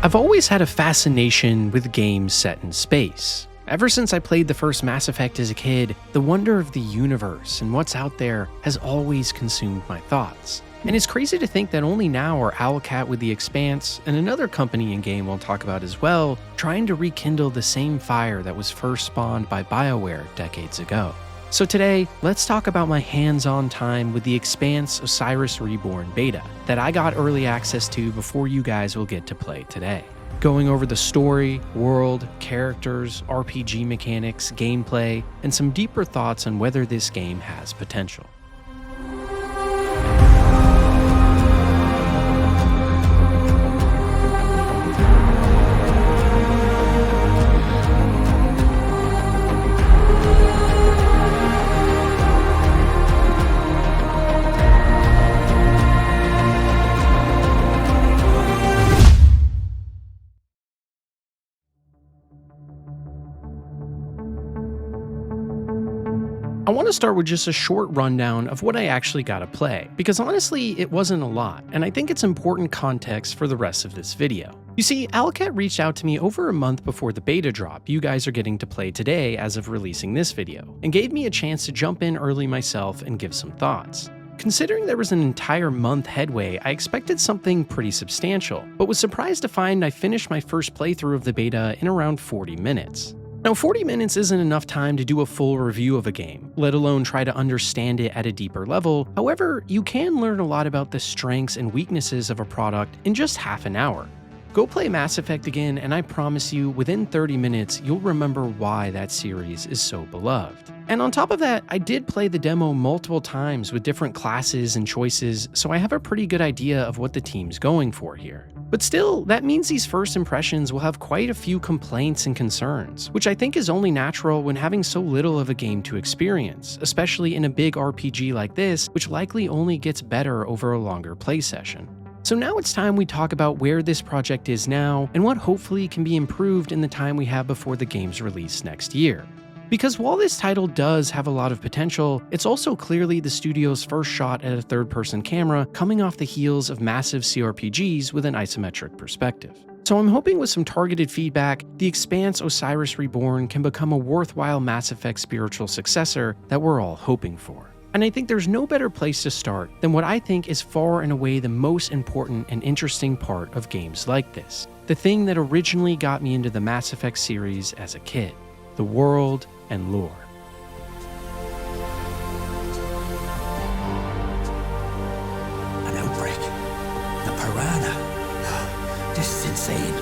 I've always had a fascination with games set in space. Ever since I played the first Mass Effect as a kid, the wonder of the universe and what's out there has always consumed my thoughts. And it's crazy to think that only now are Owlcat with the Expanse, and another company in game we'll talk about as well, trying to rekindle the same fire that was first spawned by BioWare decades ago. So today, let's talk about my hands-on time with the Expanse Osiris Reborn Beta that I got early access to before you guys will get to play today. Going over the story, world, characters, RPG mechanics, gameplay, and some deeper thoughts on whether this game has potential. I want to start with just a short rundown of what I actually got to play, because honestly, it wasn't a lot, and I think it's important context for the rest of this video. You see, Owlcat reached out to me over a month before the beta drop you guys are getting to play today as of releasing this video, and gave me a chance to jump in early myself and give some thoughts. Considering there was an entire month headway, I expected something pretty substantial, but was surprised to find I finished my first playthrough of the beta in around 40 minutes. Now, 40 minutes isn't enough time to do a full review of a game, let alone try to understand it at a deeper level. However, you can learn a lot about the strengths and weaknesses of a product in just half an hour. Go play Mass Effect again, and I promise you, within 30 minutes, you'll remember why that series is so beloved. And on top of that, I did play the demo multiple times with different classes and choices, so I have a pretty good idea of what the team's going for here. But still, that means these first impressions will have quite a few complaints and concerns, which I think is only natural when having so little of a game to experience, especially in a big RPG like this, which likely only gets better over a longer play session. So now it's time we talk about where this project is now and what hopefully can be improved in the time we have before the game's release next year. Because while this title does have a lot of potential, it's also clearly the studio's first shot at a third-person camera coming off the heels of massive CRPGs with an isometric perspective. So I'm hoping with some targeted feedback, the Expanse Osiris Reborn can become a worthwhile Mass Effect spiritual successor that we're all hoping for. And I think there's no better place to start than what I think is far and away the most important and interesting part of games like this. The thing that originally got me into the Mass Effect series as a kid. The world and lore. An outbreak. The piranha. This is insane.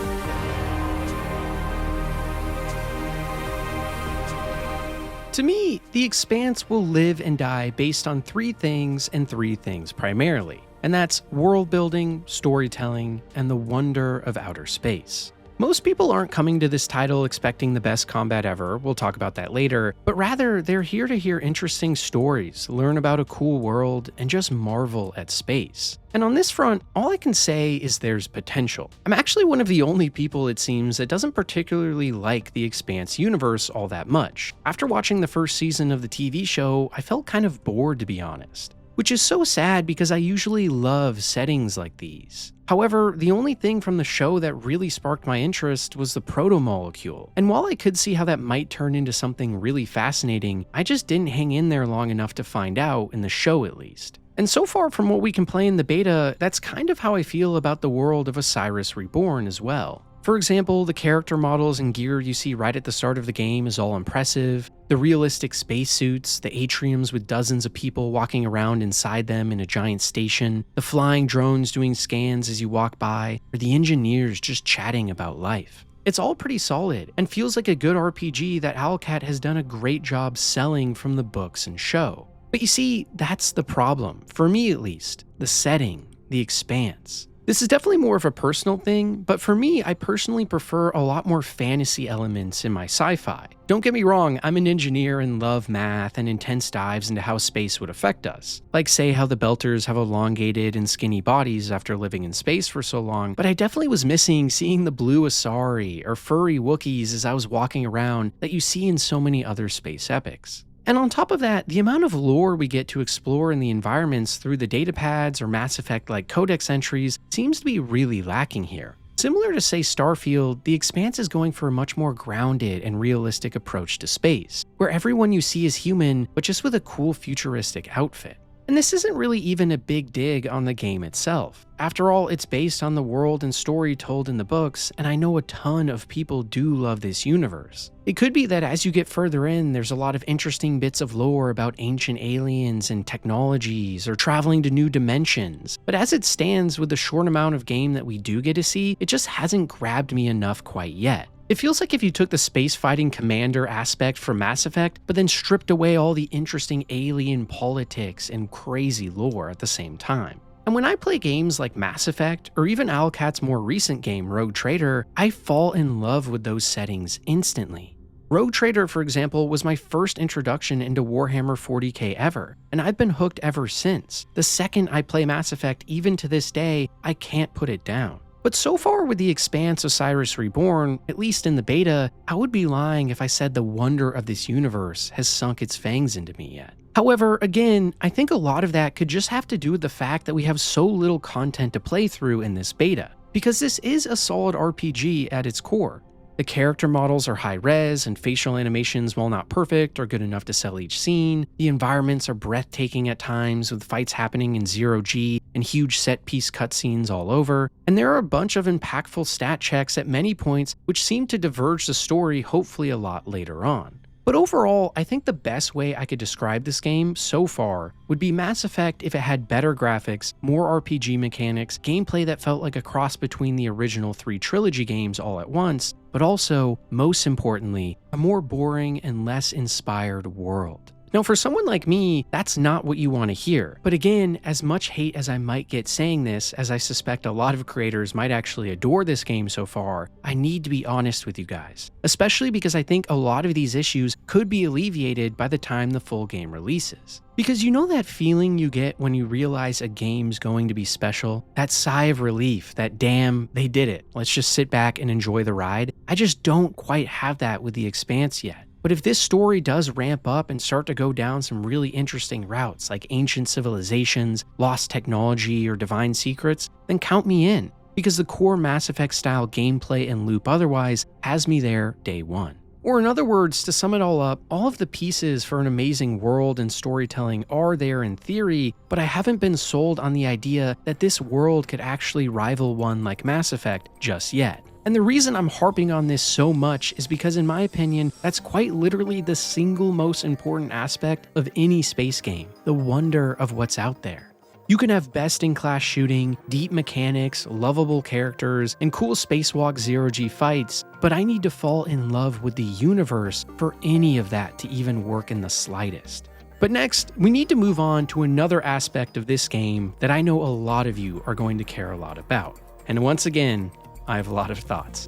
To me, the Expanse will live and die based on three things and three things primarily, and that's world building, storytelling, and the wonder of outer space. Most people aren't coming to this title expecting the best combat ever, we'll talk about that later, but rather they're here to hear interesting stories, learn about a cool world, and just marvel at space. And on this front, all I can say is there's potential. I'm actually one of the only people, it seems, that doesn't particularly like the Expanse universe all that much. After watching the first season of the TV show, I felt kind of bored, to be honest. Which is so sad because I usually love settings like these. However, the only thing from the show that really sparked my interest was the proto-molecule, and while I could see how that might turn into something really fascinating, I just didn't hang in there long enough to find out, in the show at least. And so far from what we can play in the beta, that's kind of how I feel about the world of Osiris Reborn as well. For example, the character models and gear you see right at the start of the game is all impressive. The realistic spacesuits, the atriums with dozens of people walking around inside them in a giant station, the flying drones doing scans as you walk by, or the engineers just chatting about life. It's all pretty solid and feels like a good RPG that Owlcat has done a great job selling from the books and show. But you see, that's the problem, for me at least, the setting, the Expanse. This is definitely more of a personal thing, but for me, I personally prefer a lot more fantasy elements in my sci-fi. Don't get me wrong, I'm an engineer and love math and intense dives into how space would affect us. Like say how the Belters have elongated and skinny bodies after living in space for so long, but I definitely was missing seeing the blue Asari or furry Wookiees as I was walking around that you see in so many other space epics. And on top of that, the amount of lore we get to explore in the environments through the datapads or Mass Effect-like codex entries seems to be really lacking here. Similar to, say, Starfield, The Expanse is going for a much more grounded and realistic approach to space, where everyone you see is human, but just with a cool futuristic outfit. And this isn't really even a big dig on the game itself. After all, it's based on the world and story told in the books, and I know a ton of people do love this universe. It could be that as you get further in, there's a lot of interesting bits of lore about ancient aliens and technologies, or traveling to new dimensions, but as it stands with the short amount of game that we do get to see, it just hasn't grabbed me enough quite yet. It feels like if you took the space fighting commander aspect from Mass Effect, but then stripped away all the interesting alien politics and crazy lore at the same time. And when I play games like Mass Effect, or even Owlcat's more recent game, Rogue Trader, I fall in love with those settings instantly. Rogue Trader, for example, was my first introduction into Warhammer 40k ever, and I've been hooked ever since. The second I play Mass Effect, even to this day, I can't put it down. But so far with The Expanse Osiris Reborn, at least in the beta, I would be lying if I said the wonder of this universe has sunk its fangs into me yet. However, again, I think a lot of that could just have to do with the fact that we have so little content to play through in this beta, because this is a solid RPG at its core. The character models are high res, and facial animations, while not perfect, are good enough to sell each scene. The environments are breathtaking at times, with fights happening in zero-G and huge set-piece cutscenes all over. And there are a bunch of impactful stat checks at many points which seem to diverge the story hopefully a lot later on. But overall, I think the best way I could describe this game so far would be Mass Effect if it had better graphics, more RPG mechanics, gameplay that felt like a cross between the original 3 trilogy games all at once, but also, most importantly, a more boring and less inspired world. Now, for someone like me, that's not what you want to hear. But again, as much hate as I might get saying this, as I suspect a lot of creators might actually adore this game so far, I need to be honest with you guys. Especially because I think a lot of these issues could be alleviated by the time the full game releases. Because you know that feeling you get when you realize a game's going to be special? That sigh of relief, that damn, they did it, let's just sit back and enjoy the ride? I just don't quite have that with The Expanse yet. But if this story does ramp up and start to go down some really interesting routes like ancient civilizations, lost technology, or divine secrets, then count me in, because the core Mass Effect style gameplay and loop otherwise has me there day one. Or in other words, to sum it all up, all of the pieces for an amazing world and storytelling are there in theory, but I haven't been sold on the idea that this world could actually rival one like Mass Effect just yet. And the reason I'm harping on this so much is because, in my opinion, that's quite literally the single most important aspect of any space game, the wonder of what's out there. You can have best-in-class shooting, deep mechanics, lovable characters, and cool spacewalk zero-G fights, but I need to fall in love with the universe for any of that to even work in the slightest. But next, we need to move on to another aspect of this game that I know a lot of you are going to care a lot about. And once again, I have a lot of thoughts.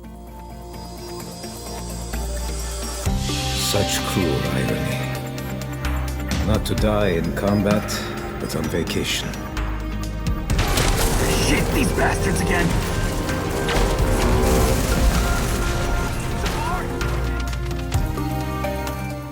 Such cruel irony. Not to die in combat, but on vacation. Shit, these bastards again!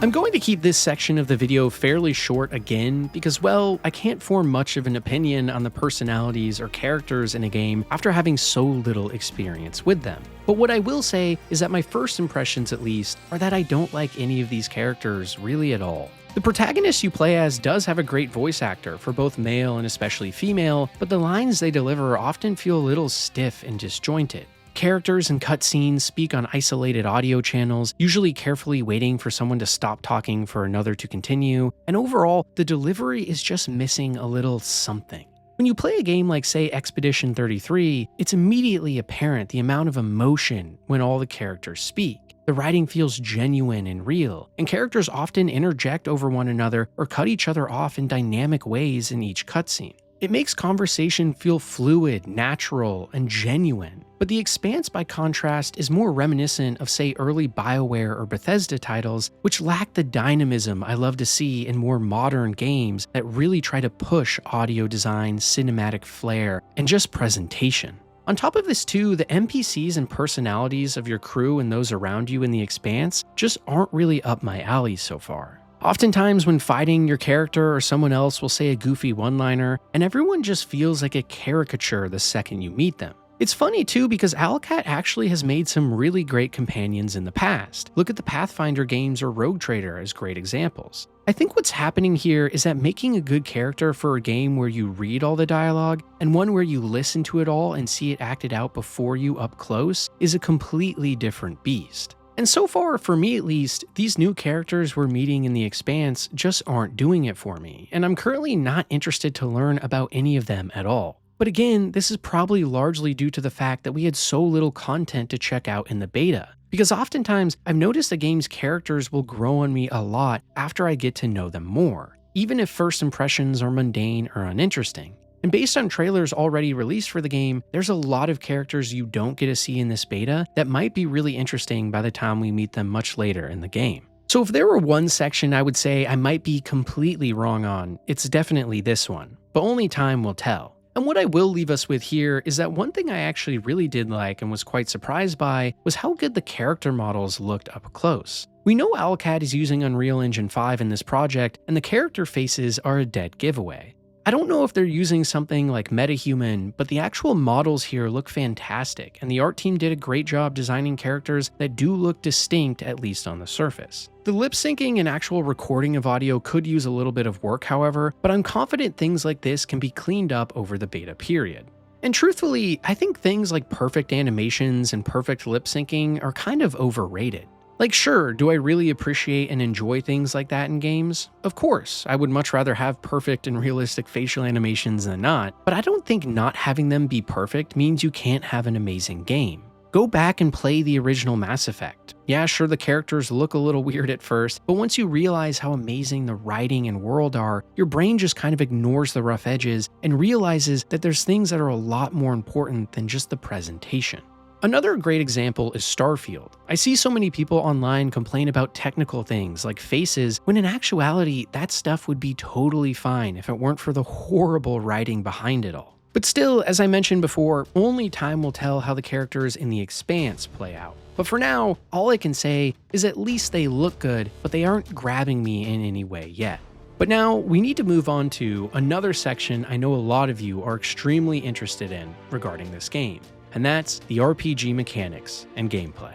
I'm going to keep this section of the video fairly short again because, well, I can't form much of an opinion on the personalities or characters in a game after having so little experience with them. But what I will say is that my first impressions, at least, are that I don't like any of these characters really at all. The protagonist you play as does have a great voice actor for both male and especially female, but the lines they deliver often feel a little stiff and disjointed. Characters and cutscenes speak on isolated audio channels, usually carefully waiting for someone to stop talking for another to continue, and overall, the delivery is just missing a little something. When you play a game like, say, Expedition 33, it's immediately apparent the amount of emotion when all the characters speak. The writing feels genuine and real, and characters often interject over one another or cut each other off in dynamic ways in each cutscene. It makes conversation feel fluid, natural, and genuine. But The Expanse, by contrast, is more reminiscent of, say, early BioWare or Bethesda titles, which lack the dynamism I love to see in more modern games that really try to push audio design, cinematic flair, and just presentation. On top of this too, the NPCs and personalities of your crew and those around you in The Expanse just aren't really up my alley so far. Oftentimes when fighting, your character or someone else will say a goofy one-liner, and everyone just feels like a caricature the second you meet them. It's funny too because Owlcat actually has made some really great companions in the past. Look at the Pathfinder games or Rogue Trader as great examples. I think what's happening here is that making a good character for a game where you read all the dialogue and one where you listen to it all and see it acted out before you up close is a completely different beast. And so far, for me at least, these new characters we're meeting in the Expanse just aren't doing it for me, and I'm currently not interested to learn about any of them at all. But again, this is probably largely due to the fact that we had so little content to check out in the beta. Because oftentimes, I've noticed the game's characters will grow on me a lot after I get to know them more, even if first impressions are mundane or uninteresting. And based on trailers already released for the game, there's a lot of characters you don't get to see in this beta that might be really interesting by the time we meet them much later in the game. So if there were one section I would say I might be completely wrong on, it's definitely this one, but only time will tell. And what I will leave us with here is that one thing I actually really did like and was quite surprised by was how good the character models looked up close. We know Owlcat is using Unreal Engine 5 in this project, and the character faces are a dead giveaway. I don't know if they're using something like MetaHuman, but the actual models here look fantastic, and the art team did a great job designing characters that do look distinct, at least on the surface. The lip syncing and actual recording of audio could use a little bit of work, however, but I'm confident things like this can be cleaned up over the beta period. And truthfully, I think things like perfect animations and perfect lip syncing are kind of overrated. Like, sure, do I really appreciate and enjoy things like that in games? Of course, I would much rather have perfect and realistic facial animations than not, but I don't think not having them be perfect means you can't have an amazing game. Go back and play the original Mass Effect. Yeah, sure, the characters look a little weird at first, but once you realize how amazing the writing and world are, your brain just kind of ignores the rough edges and realizes that there's things that are a lot more important than just the presentation. Another great example is Starfield. I see so many people online complain about technical things like faces, when in actuality, that stuff would be totally fine if it weren't for the horrible writing behind it all. But still, as I mentioned before, only time will tell how the characters in the Expanse play out. But for now, all I can say is at least they look good, but they aren't grabbing me in any way yet. But now, we need to move on to another section I know a lot of you are extremely interested in regarding this game. And that's the RPG mechanics and gameplay.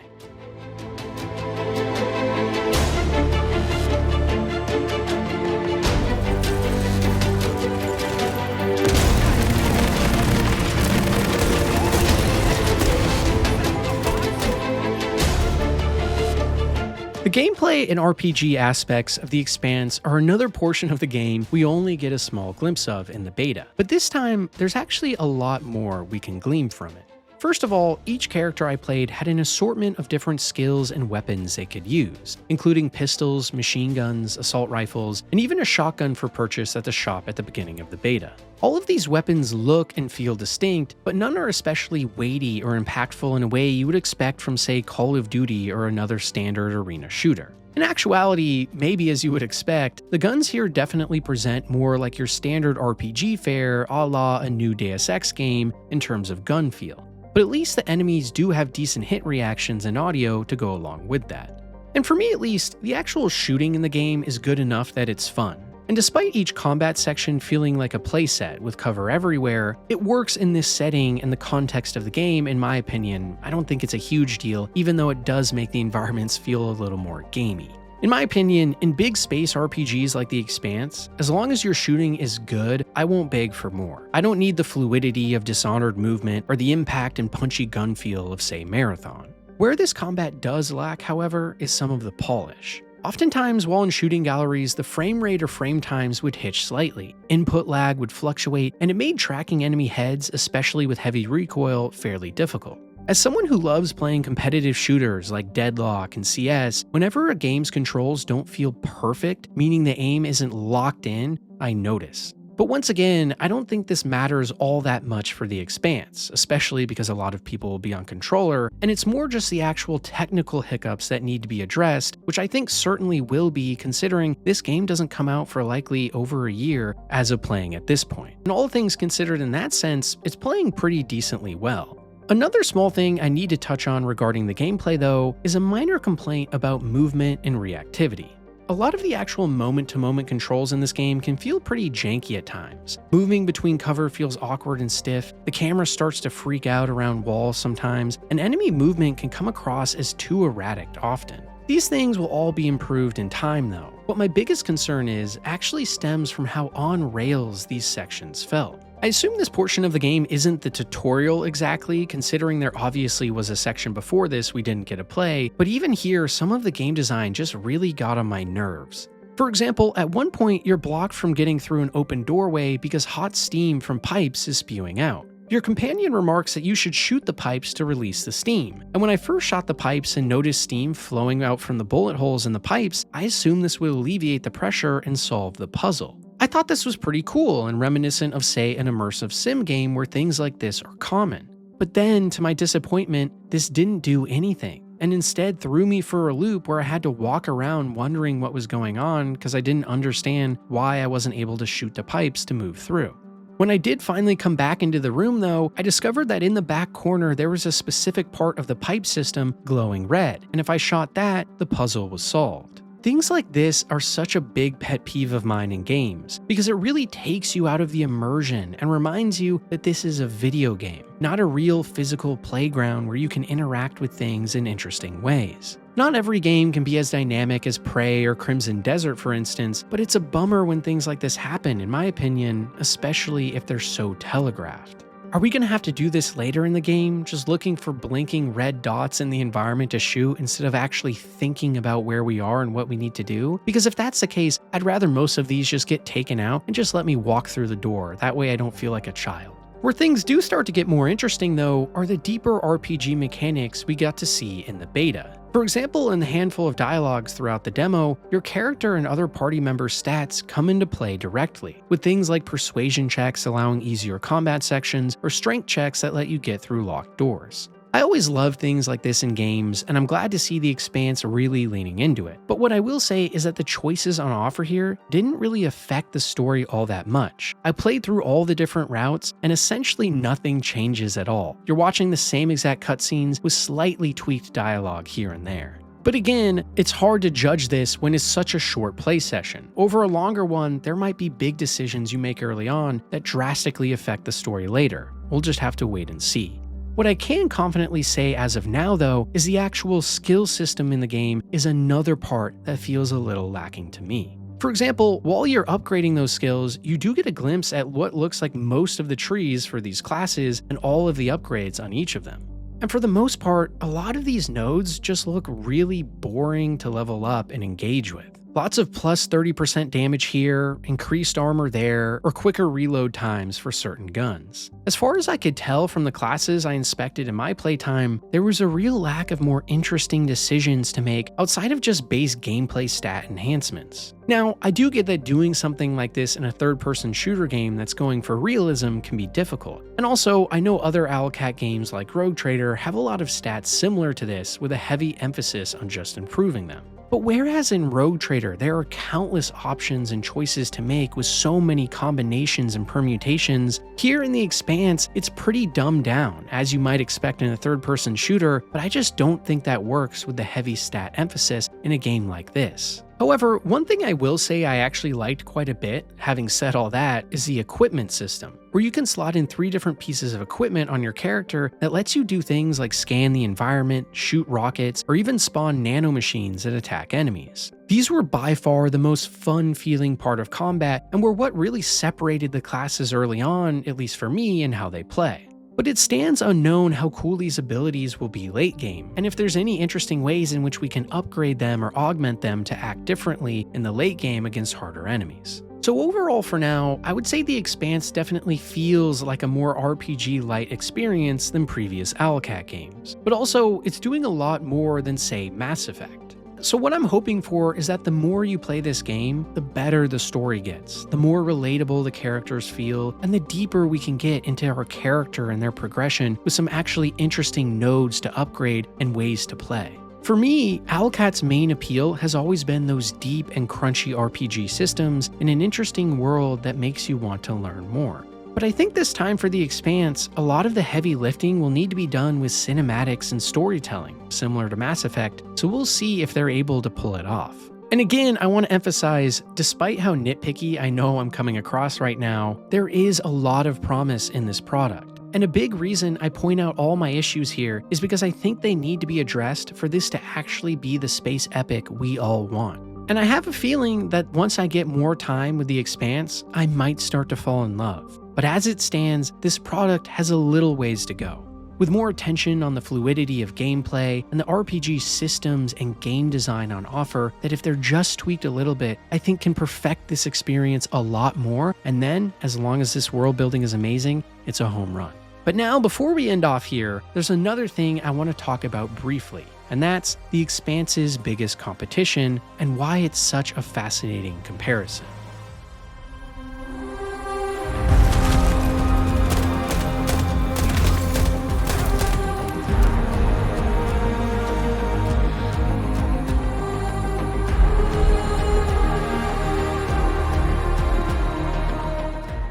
The gameplay and RPG aspects of the Expanse are another portion of the game we only get a small glimpse of in the beta, but this time there's actually a lot more we can glean from it. First of all, each character I played had an assortment of different skills and weapons they could use, including pistols, machine guns, assault rifles, and even a shotgun for purchase at the shop at the beginning of the beta. All of these weapons look and feel distinct, but none are especially weighty or impactful in a way you would expect from, say, Call of Duty or another standard arena shooter. In actuality, maybe as you would expect, the guns here definitely present more like your standard RPG fare a la a new Deus Ex game in terms of gun feel. But at least the enemies do have decent hit reactions and audio to go along with that. And for me at least, the actual shooting in the game is good enough that it's fun. And despite each combat section feeling like a playset with cover everywhere, it works in this setting and the context of the game, in my opinion. I don't think it's a huge deal, even though it does make the environments feel a little more gamey. In my opinion, in big space RPGs like The Expanse, as long as your shooting is good, I won't beg for more. I don't need the fluidity of Dishonored movement or the impact and punchy gun feel of, say, Marathon. Where this combat does lack, however, is some of the polish. Oftentimes, while in shooting galleries, the frame rate or frame times would hitch slightly, input lag would fluctuate, and it made tracking enemy heads, especially with heavy recoil, fairly difficult. As someone who loves playing competitive shooters like Deadlock and CS, whenever a game's controls don't feel perfect, meaning the aim isn't locked in, I notice. But once again, I don't think this matters all that much for the Expanse, especially because a lot of people will be on controller, and it's more just the actual technical hiccups that need to be addressed, which I think certainly will be, considering this game doesn't come out for likely over a year as of playing at this point. And all things considered in that sense, it's playing pretty decently well. Another small thing I need to touch on regarding the gameplay though is a minor complaint about movement and reactivity. a lot of the actual moment-to-moment controls in this game can feel pretty janky at times. Moving between cover feels awkward and stiff, the camera starts to freak out around walls sometimes, and enemy movement can come across as too erratic often. These things will all be improved in time though. What my biggest concern is actually stems from how on rails these sections felt. I assume this portion of the game isn't the tutorial exactly, considering there obviously was a section before this we didn't get to play, but even here, some of the game design just really got on my nerves. For example, at one point you're blocked from getting through an open doorway because hot steam from pipes is spewing out. Your companion remarks that you should shoot the pipes to release the steam, and when I first shot the pipes and noticed steam flowing out from the bullet holes in the pipes, I assumed this would alleviate the pressure and solve the puzzle. I thought this was pretty cool and reminiscent of, say, an immersive sim game where things like this are common. But then, to my disappointment, this didn't do anything, and instead threw me for a loop where I had to walk around wondering what was going on because I didn't understand why I wasn't able to shoot the pipes to move through. When I did finally come back into the room though, I discovered that in the back corner there was a specific part of the pipe system glowing red, and if I shot that, the puzzle was solved. Things like this are such a big pet peeve of mine in games, because it really takes you out of the immersion and reminds you that this is a video game, not a real physical playground where you can interact with things in interesting ways. Not every game can be as dynamic as Prey or Crimson Desert, for instance, but it's a bummer when things like this happen, in my opinion, especially if they're so telegraphed. Are we going to have to do this later in the game, just looking for blinking red dots in the environment to shoot instead of actually thinking about where we are and what we need to do? Because if that's the case, I'd rather most of these just get taken out and just let me walk through the door. That way I don't feel like a child. Where things do start to get more interesting though are the deeper RPG mechanics we got to see in the beta. For example, in the handful of dialogues throughout the demo, your character and other party members' stats come into play directly, with things like persuasion checks allowing easier combat sections or strength checks that let you get through locked doors. I always love things like this in games, and I'm glad to see the Expanse really leaning into it. But what I will say is that the choices on offer here didn't really affect the story all that much. I played through all the different routes, and essentially nothing changes at all. You're watching the same exact cutscenes with slightly tweaked dialogue here and there. But again, it's hard to judge this when it's such a short play session. Over a longer one, there might be big decisions you make early on that drastically affect the story later. We'll just have to wait and see. What I can confidently say as of now though, is the actual skill system in the game is another part that feels a little lacking to me. For example, while you're upgrading those skills, you do get a glimpse at what looks like most of the trees for these classes and all of the upgrades on each of them. And for the most part, a lot of these nodes just look really boring to level up and engage with. Lots of plus 30% damage here, increased armor there, or quicker reload times for certain guns. As far as I could tell from the classes I inspected in my playtime, there was a real lack of more interesting decisions to make outside of just base gameplay stat enhancements. Now, I do get that doing something like this in a third-person shooter game that's going for realism can be difficult. And also, I know other Owlcat games like Rogue Trader have a lot of stats similar to this with a heavy emphasis on just improving them. But whereas in Rogue Trader, there are countless options and choices to make with so many combinations and permutations, here in the Expanse, it's pretty dumbed down, as you might expect in a third-person shooter, but I just don't think that works with the heavy stat emphasis in a game like this. However, one thing I will say I actually liked quite a bit, having said all that, is the equipment system, where you can slot in 3 different pieces of equipment on your character that lets you do things like scan the environment, shoot rockets, or even spawn nanomachines that attack enemies. These were by far the most fun feeling part of combat and were what really separated the classes early on, at least for me, in how they play. But it stands unknown how cool these abilities will be late game, and if there's any interesting ways in which we can upgrade them or augment them to act differently in the late game against harder enemies. So overall for now, I would say the Expanse definitely feels like a more RPG-light experience than previous Owlcat games, but also it's doing a lot more than, say, Mass Effect. So what I'm hoping for is that the more you play this game, the better the story gets, the more relatable the characters feel, and the deeper we can get into our character and their progression with some actually interesting nodes to upgrade and ways to play. For me, Owlcat's main appeal has always been those deep and crunchy RPG systems in an interesting world that makes you want to learn more. But I think this time for the Expanse, a lot of the heavy lifting will need to be done with cinematics and storytelling, similar to Mass Effect, so we'll see if they're able to pull it off. And again, I want to emphasize, despite how nitpicky I know I'm coming across right now, there is a lot of promise in this product. And a big reason I point out all my issues here is because I think they need to be addressed for this to actually be the space epic we all want. And I have a feeling that once I get more time with the Expanse, I might start to fall in love. But as it stands, this product has a little ways to go. With more attention on the fluidity of gameplay and the RPG systems and game design on offer that if they're just tweaked a little bit, I think can perfect this experience a lot more, and then, as long as this world building is amazing, it's a home run. But now, before we end off here, there's another thing I want to talk about briefly, and that's the Expanse's biggest competition and why it's such a fascinating comparison.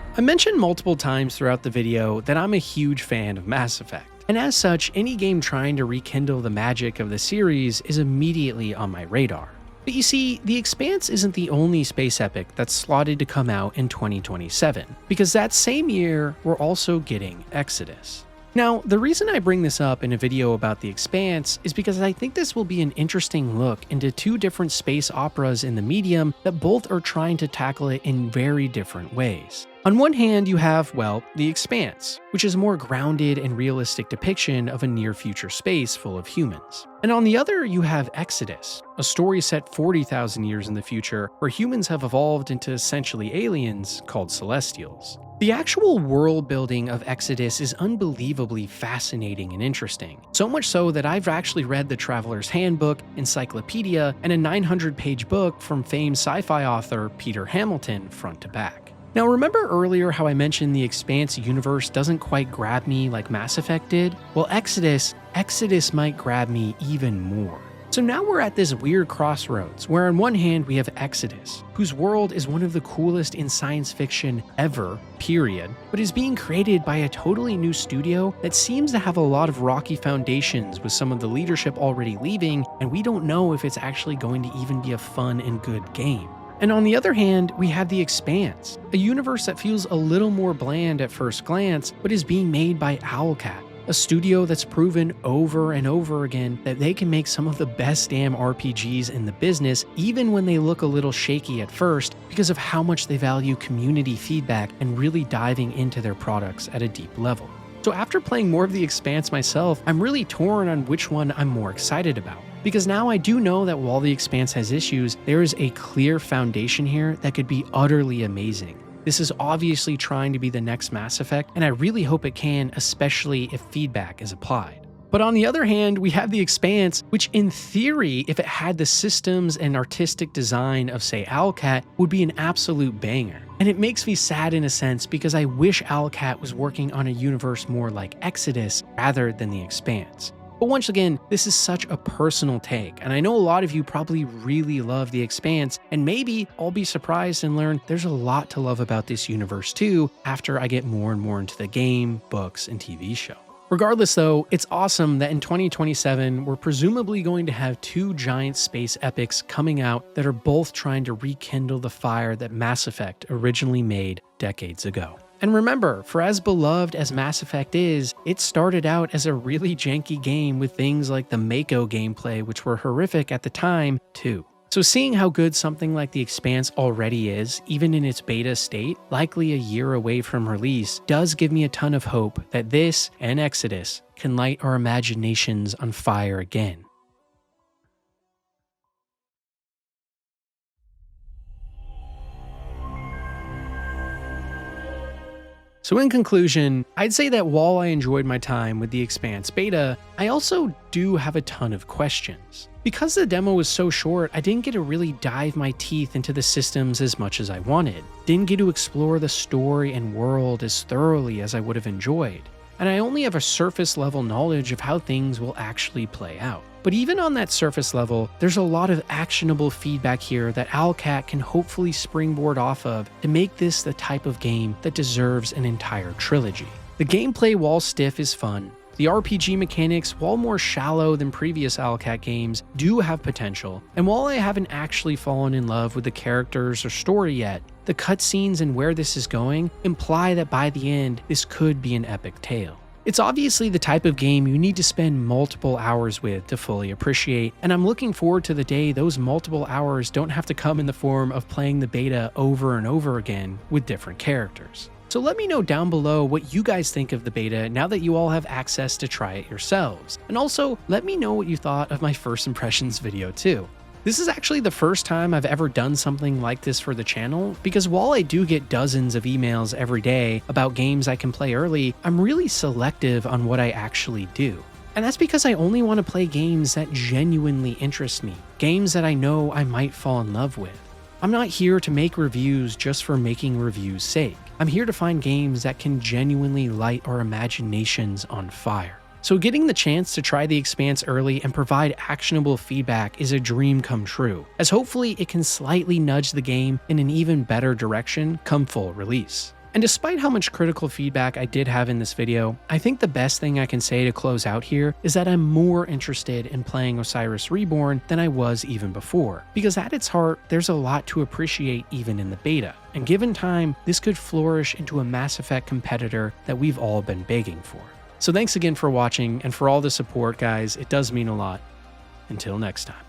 I mentioned multiple times throughout the video that I'm a huge fan of Mass Effect, and as such, any game trying to rekindle the magic of the series is immediately on my radar. But you see, the Expanse isn't the only space epic that's slotted to come out in 2027, because that same year, we're also getting Exodus. Now, the reason I bring this up in a video about the Expanse is because I think this will be an interesting look into two different space operas in the medium that both are trying to tackle it in very different ways. On one hand, you have, well, the Expanse, which is a more grounded and realistic depiction of a near-future space full of humans. And on the other, you have Exodus, a story set 40,000 years in the future where humans have evolved into essentially aliens called Celestials. The actual world building of Exodus is unbelievably fascinating and interesting, so much so that I've actually read the Traveler's Handbook, Encyclopedia, and a 900-page book from famed sci-fi author Peter Hamilton front to back. Now, remember earlier how I mentioned the Expanse universe doesn't quite grab me like Mass Effect did? Well, Exodus might grab me even more. So now we're at this weird crossroads where on one hand we have Exodus, whose world is one of the coolest in science fiction ever, period, but is being created by a totally new studio that seems to have a lot of rocky foundations with some of the leadership already leaving, and we don't know if it's actually going to even be a fun and good game. And on the other hand, we have the Expanse, a universe that feels a little more bland at first glance, but is being made by Owlcat, a studio that's proven over and over again that they can make some of the best damn RPGs in the business, even when they look a little shaky at first, because of how much they value community feedback and really diving into their products at a deep level. So after playing more of the Expanse myself, I'm really torn on which one I'm more excited about. Because now I do know that while the Expanse has issues, there is a clear foundation here that could be utterly amazing. This is obviously trying to be the next Mass Effect, and I really hope it can, especially if feedback is applied. But on the other hand, we have the Expanse, which in theory, if it had the systems and artistic design of, say, Owlcat, would be an absolute banger. And it makes me sad in a sense because I wish Owlcat was working on a universe more like Exodus rather than the Expanse. But once again, this is such a personal take, and I know a lot of you probably really love The Expanse, and maybe I'll be surprised and learn there's a lot to love about this universe too after I get more and more into the game, books, and TV show. Regardless though, it's awesome that in 2027, we're presumably going to have two giant space epics coming out that are both trying to rekindle the fire that Mass Effect originally made decades ago. And remember, for as beloved as Mass Effect is, it started out as a really janky game with things like the Mako gameplay, which were horrific at the time, too. So seeing how good something like The Expanse already is, even in its beta state, likely a year away from release, does give me a ton of hope that this and Exodus can light our imaginations on fire again. So in conclusion, I'd say that while I enjoyed my time with the Expanse beta, I also do have a ton of questions. Because the demo was so short, I didn't get to really dive my teeth into the systems as much as I wanted. Didn't get to explore the story and world as thoroughly as I would have enjoyed. And I only have a surface level knowledge of how things will actually play out. But even on that surface level, there's a lot of actionable feedback here that Owlcat can hopefully springboard off of to make this the type of game that deserves an entire trilogy. The gameplay, while stiff, is fun. The RPG mechanics, while more shallow than previous Owlcat games, do have potential, and while I haven't actually fallen in love with the characters or story yet, the cutscenes and where this is going imply that by the end, this could be an epic tale. It's obviously the type of game you need to spend multiple hours with to fully appreciate, and I'm looking forward to the day those multiple hours don't have to come in the form of playing the beta over and over again with different characters. So let me know down below what you guys think of the beta now that you all have access to try it yourselves. And also, let me know what you thought of my first impressions video too. This is actually the first time I've ever done something like this for the channel, because while I do get dozens of emails every day about games I can play early, I'm really selective on what I actually do. And that's because I only want to play games that genuinely interest me, games that I know I might fall in love with. I'm not here to make reviews just for making reviews' sake. I'm here to find games that can genuinely light our imaginations on fire. So getting the chance to try the Expanse early and provide actionable feedback is a dream come true, as hopefully it can slightly nudge the game in an even better direction come full release. And despite how much critical feedback I did have in this video, I think the best thing I can say to close out here is that I'm more interested in playing Osiris Reborn than I was even before, because at its heart, there's a lot to appreciate even in the beta, and given time, this could flourish into a Mass Effect competitor that we've all been begging for. So thanks again for watching, and for all the support, guys, it does mean a lot. Until next time.